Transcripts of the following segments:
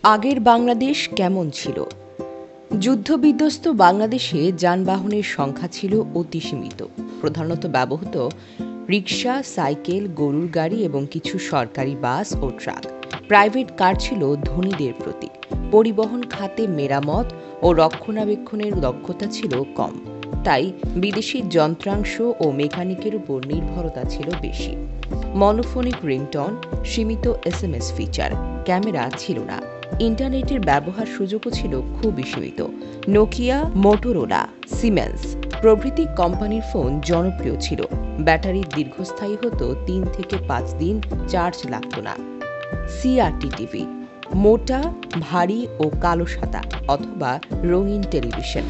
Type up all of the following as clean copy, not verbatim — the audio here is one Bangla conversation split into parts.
আগের বাংলাদেশ কেমন ছিল? যুদ্ধবিধ্বস্ত বাংলাদেশে যানবাহনের সংখ্যা ছিল অতি সীমিত। প্রধানত ব্যবহৃত রিকশা, সাইকেল, গরুর গাড়ি এবং কিছু সরকারি বাস ও ট্রাক। প্রাইভেট কার ছিল ধনীদের প্রতীক। পরিবহন খাতে মেরামত ও রক্ষণাবেক্ষণের দক্ষতা ছিল কম, তাই বিদেশি যন্ত্রাংশ ও মেকানিকের উপর নির্ভরতা ছিল বেশি। মনোফোনিক রিংটন, সীমিত এসএমএস ফিচার, ক্যামেরা ছিল না। ইন্টারনেটের ব্যবহার সুযোগও ছিল খুবই সীমিত। নোকিয়া, মোটোরোলা, সিমেন্স প্রভৃতি কোম্পানির ফোন জনপ্রিয় ছিল। ব্যাটারি দীর্ঘস্থায়ী হতো, 3 থেকে 5 দিন চার্জ লাগত না। সিআরটি টিভি, মোটা, ভারী ও কালো সাদা অথবা রঙিন টেলিভিশন।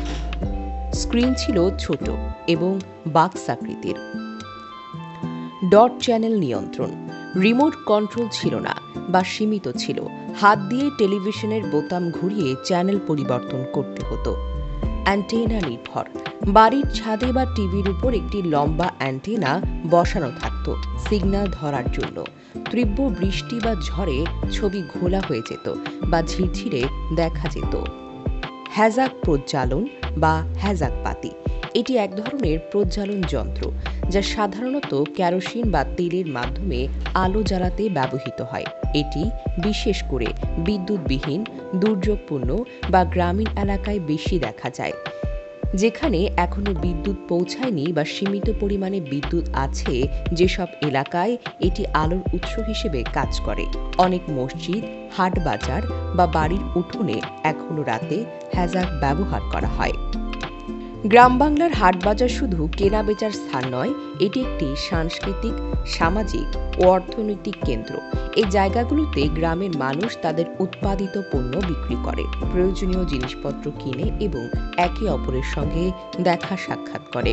স্ক্রিন ছিল ছোট এবং বাক্স আকৃতির। ডট চ্যানেল নিয়ন্ত্রণ, রিমোট কন্ট্রোল ছিল না বা সীমিত ছিল। হাত দিয়ে টেলিভিশনের বোতাম ঘুরিয়ে চ্যানেল পরিবর্তন করতে হতো। অ্যান্টেনা নির্ভর, বাড়ির ছাদে বা টিভির উপর একটি লম্বা অ্যান্টেনা বসানো থাকত সিগন্যাল ধরার জন্য। তীব্র বৃষ্টি বা ঝড়ে ছবি ঘোলা হয়ে যেত বা ঝিরঝিরে দেখা যেত। হ্যাজাক প্রজ্বালন বা হ্যাজাক বাতি, এটি এক ধরনের প্রজ্বালন যন্ত্র যা সাধারণত কেরোসিন বা তেলের মাধ্যমে আলো জ্বালাতে ব্যবহৃত হয়। এটি বিশেষ করে বিদ্যুৎবিহীন, দুর্যোগপূর্ণ বা গ্রামীণ এলাকায় বেশি দেখা যায়। যেখানে এখনো বিদ্যুৎ পৌঁছায়নি বা সীমিত পরিমাণে বিদ্যুৎ আছে, যেসব এলাকায় এটি আলোর উৎস হিসেবে কাজ করে। অনেক মসজিদ, হাট বাজার বা বাড়ির উঠোনে এখনো রাতে হ্যাজাক ব্যবহার করা হয়। গ্রাম বাংলার হাট বাজার শুধু কেনা বেচার স্থান নয়, এটি একটি সাংস্কৃতিক, সামাজিক ও অর্থনৈতিক কেন্দ্র। এই জায়গাগুলোতে গ্রামের মানুষ তাদের উৎপাদিত পণ্য বিক্রি করে, প্রয়োজনীয় জিনিসপত্র কিনে এবং একে অপরের সঙ্গে দেখা সাক্ষাৎ করে।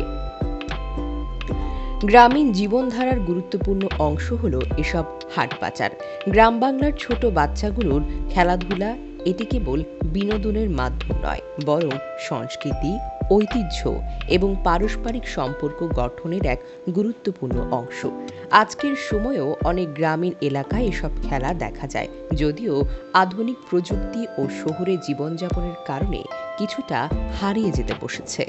গ্রামীণ জীবনধারার গুরুত্বপূর্ণ অংশ হল এসব হাট বাজার। গ্রাম বাংলার ছোট বাচ্চাগুলোর খেলাধুলা এটি কেবল বিনোদনের মাধ্যম নয়, বরং সংস্কৃতি, ঐতিহ্য এবং পারস্পরিক সম্পর্ক গঠনের এক গুরুত্বপূর্ণ অংশ। আজকের সময়েও অনেক গ্রামীণ এলাকায় এসব খেলা দেখা যায়, যদিও আধুনিক প্রযুক্তি ও শহুরে জীবনযাপনের কারণে কিছুটা হারিয়ে যেতে বসেছে।